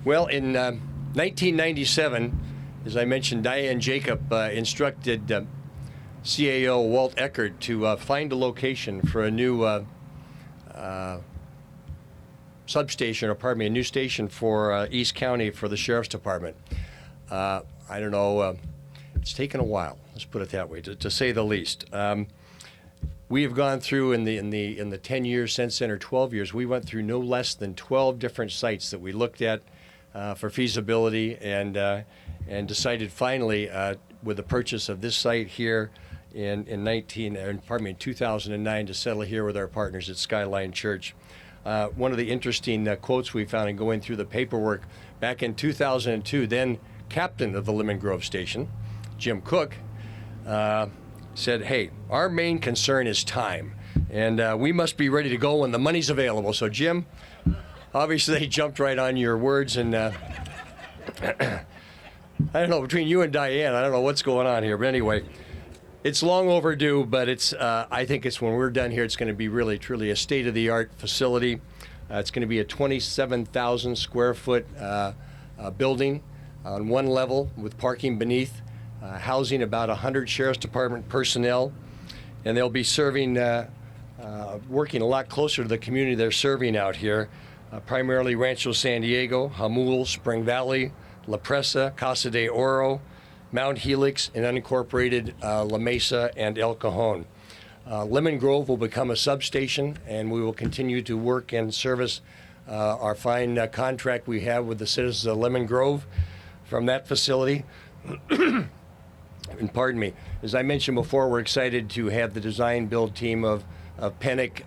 Well, in 1997, as I mentioned, Dianne Jacob instructed CAO Walt Eckert to find a location for a new substation, or pardon me, a new station for East County for the Sheriff's Department. I don't know, it's taken a while, let's put it that way, to say the least. We have gone through in the 10 years since then, or 12 years, we went through no less than 12 different sites that we looked at for feasibility, and decided finally with the purchase of this site here in 2009 to settle here with our partners at Skyline Church. One of the interesting quotes we found in going through the paperwork back in 2002, then captain of the Lemon Grove Station, Jim Cook, said, "Hey, our main concern is time, and we must be ready to go when the money's available." So Jim, obviously they jumped right on your words, and I don't know, between you and Dianne, I don't know what's going on here, but anyway, it's long overdue, but it's I think it's when we're done here, it's going to be really, truly a state-of-the-art facility. It's going to be a 27,000 square foot building on one level with parking beneath, housing about 100 Sheriff's Department personnel, and they'll be serving, working a lot closer to the community they're serving out here, primarily Rancho San Diego, Jamul, Spring Valley, La Presa, Casa De Oro, Mount Helix, and unincorporated La Mesa and El Cajon. Lemon Grove will become a substation, and we will continue to work and service our fine contract we have with the citizens of Lemon Grove from that facility. And pardon me, as I mentioned before, we're excited to have the design build team of Pennick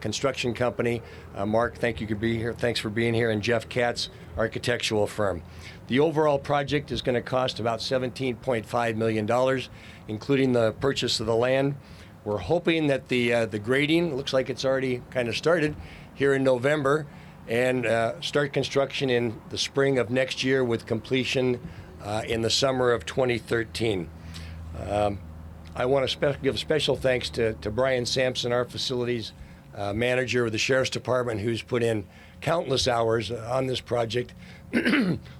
Construction Company. Mark, thank you for being here. Thanks for being here. And Jeff Katz, architectural firm. The overall project is going to cost about $17.5 million, including the purchase of the land. We're hoping that the grading, looks like it's already kind of started here in November, and start construction in the spring of next year with completion in the summer of 2013. I want to give special thanks to Brian Sampson, our facilities manager of the Sheriff's Department, who's put in countless hours on this project,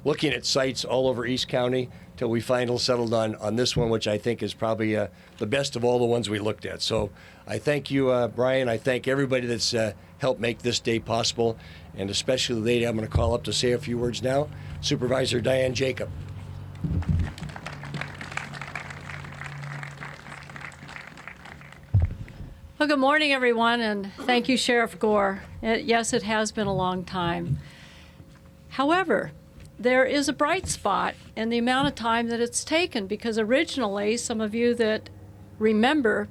looking at sites all over East County till we finally settled on this one, which I think is probably the best of all the ones we looked at. So I thank you, Brian. I thank everybody that's helped make this day possible, and especially the lady I'm going to call up to say a few words now, Supervisor Dianne Jacob. Well, good morning, everyone, and thank you, Sheriff Gore. Yes, it has been a long time. However, there is a bright spot in the amount of time that it's taken, because originally, some of you that remember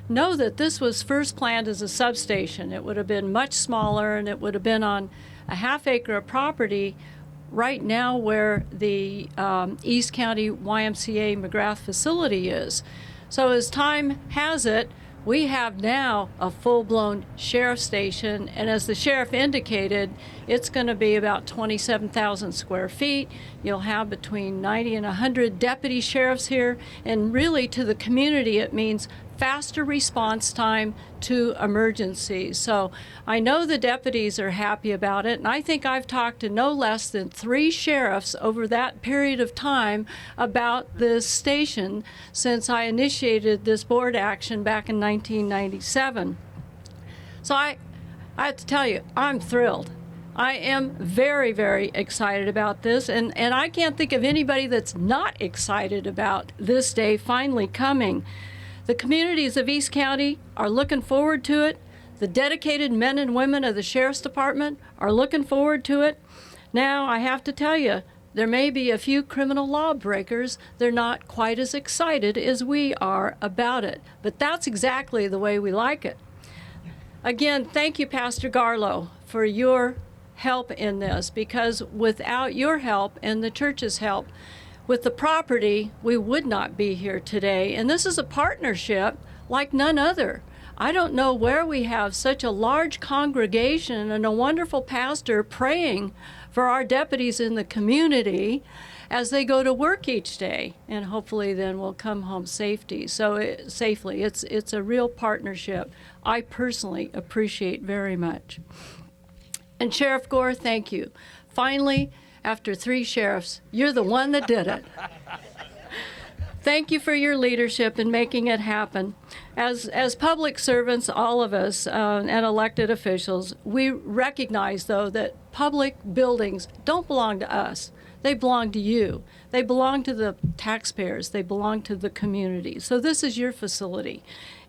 know that this was first planned as a substation. It would have been much smaller, and it would have been on a half acre of property right now where the East County YMCA McGrath facility is. So as time has it, we have now a full-blown sheriff station, and as the sheriff indicated, it's going to be about 27,000 square feet. You'll have between 90 and 100 deputy sheriffs here, and really to the community it means faster response time to emergencies. So I know the deputies are happy about it, and I think I've talked to no less than 3 sheriffs over that period of time about this station since I initiated this board action back in 1997. So I have to tell you, I'm thrilled. I am very, very excited about this, and I can't think of anybody that's not excited about this day finally coming. The communities of East County are looking forward to it. The dedicated men and women of the Sheriff's Department are looking forward to it. Now, I have to tell you, there may be a few criminal lawbreakers. They're not quite as excited as we are about it, but that's exactly the way we like it. Again, thank you, Pastor Garlow, for your help in this, because without your help and the church's help with the property, we would not be here today. And this is a partnership like none other. I don't know where we have such a large congregation and a wonderful pastor praying for our deputies in the community as they go to work each day, and hopefully then will come home safely. It's a real partnership I personally appreciate very much. And Sheriff Gore, thank you. Finally, after 3 sheriffs, you're the one that did it. Thank you for your leadership in making it happen. As public servants, all of us and elected officials, we recognize, though, that public buildings don't belong to us. They belong to you. They belong to the taxpayers. They belong to the community. So this is your facility,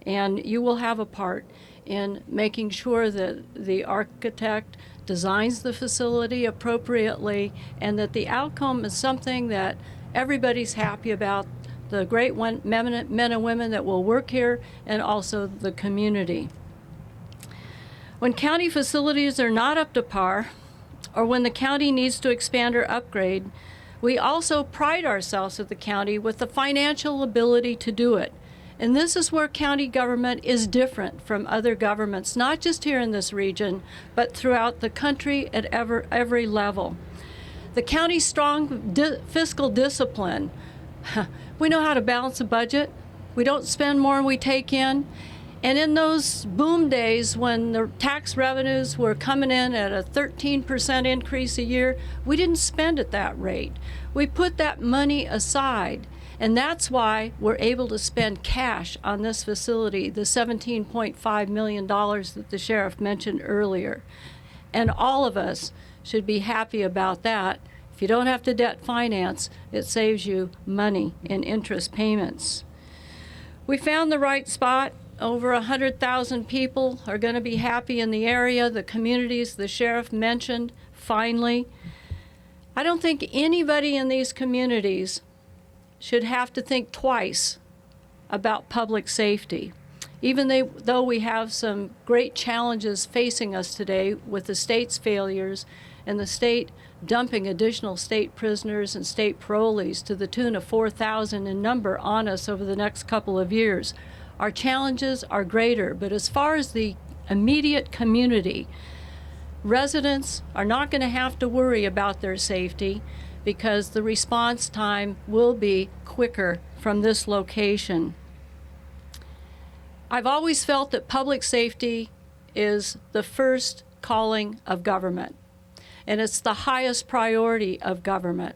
and you will have a part in making sure that the architect designs the facility appropriately and that the outcome is something that everybody's happy about, the great men and women that will work here, and also the community. When county facilities are not up to par, or when the county needs to expand or upgrade, we also pride ourselves at the county with the financial ability to do it. And this is where county government is different from other governments, not just here in this region, but throughout the country at every level. The county's strong fiscal discipline. We know how to balance a budget. We don't spend more than we take in. And in those boom days when the tax revenues were coming in at a 13% increase a year, we didn't spend at that rate. We put that money aside. And that's why we're able to spend cash on this facility, the $17.5 million that the sheriff mentioned earlier. And all of us should be happy about that. If you don't have to debt finance, it saves you money in interest payments. We found the right spot. Over 100,000 people are going to be happy in the area, the communities the sheriff mentioned, finally. I don't think anybody in these communities should have to think twice about public safety. Even though we have some great challenges facing us today with the state's failures and the state dumping additional state prisoners and state parolees to the tune of 4,000 in number on us over the next couple of years, our challenges are greater. But as far as the immediate community, residents are not going to have to worry about their safety because the response time will be quicker from this location. I've always felt that public safety is the first calling of government, and it's the highest priority of government,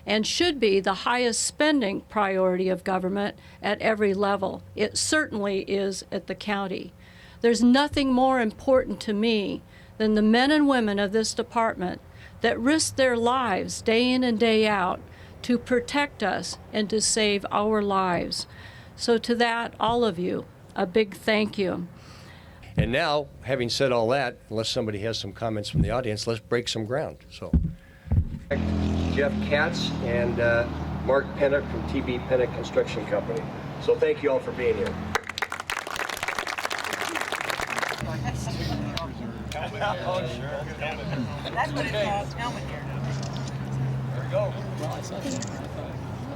and should be the highest spending priority of government at every level. It certainly is at the county. There's nothing more important to me than the men and women of this department that risk their lives day in and day out to protect us and to save our lives. So to that, all of you, a big thank you. And now, having said all that, unless somebody has some comments from the audience, let's break some ground. So, Jeff Katz and Mark Pennock from TB Pennock Construction Company. So thank you all for being here. Oh, sure. That's what it's called, helmet gear. There we go. Well, I saw that.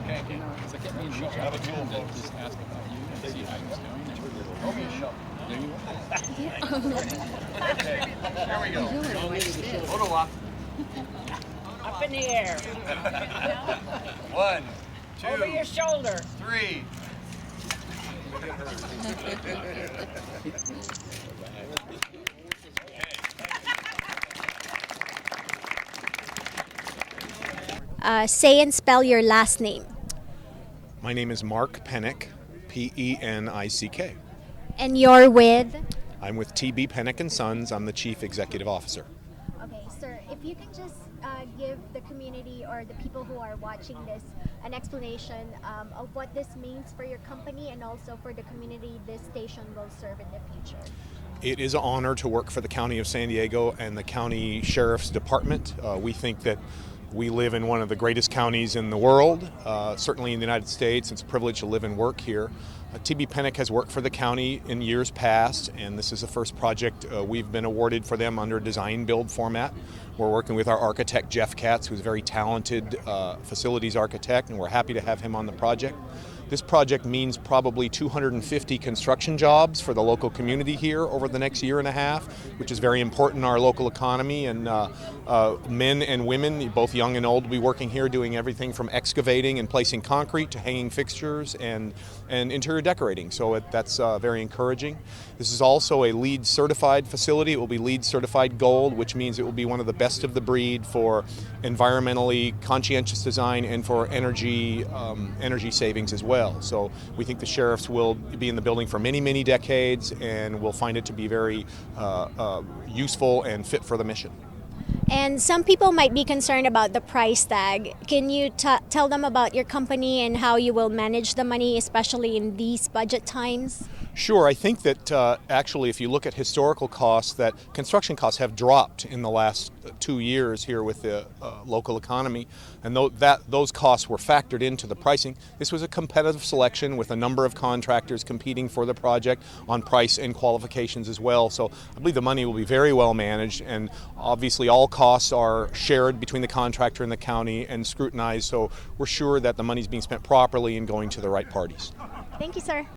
Okay. Because I kept being reached out to him to just ask about you and see how he was doing. Throw me a shot. There you are. Okay. There we go. Photo op. Up in the air. 1, 2, Over your shoulder. 3. Say and spell your last name. My name is Mark Pennock, P-E-N-I-C-K. And you're with? I'm with TB Pennock & Sons. I'm the Chief Executive Officer. Okay, sir, if you can just give the community or the people who are watching this an explanation of what this means for your company and also for the community this station will serve in the future. It is an honor to work for the County of San Diego and the County Sheriff's Department. We think that we live in one of the greatest counties in the world, certainly in the United States. It's a privilege to live and work here. TB Pennock has worked for the county in years past, and this is the first project we've been awarded for them under design build format. We're working with our architect, Jeff Katz, who's a very talented facilities architect, and we're happy to have him on the project. This project means probably 250 construction jobs for the local community here over the next year and a half, which is very important in our local economy. And men and women, both young and old, will be working here doing everything from excavating and placing concrete to hanging fixtures and interior decorating. So that's very encouraging. This is also a LEED certified facility. It will be LEED certified gold, which means it will be one of the best of the breed for environmentally conscientious design and for energy savings as well. So we think the sheriffs will be in the building for many, many decades and will find it to be very useful and fit for the mission. And some people might be concerned about the price tag. Can you tell them about your company and how you will manage the money, especially in these budget times? Sure. I think that actually, if you look at historical costs, that construction costs have dropped in the last 2 years here with the local economy, and those costs were factored into the pricing. This was a competitive selection with a number of contractors competing for the project on price and qualifications as well. So I believe the money will be very well managed, and obviously all costs are shared between the contractor and the county and scrutinized. So we're sure that the money is being spent properly and going to the right parties. Thank you, sir.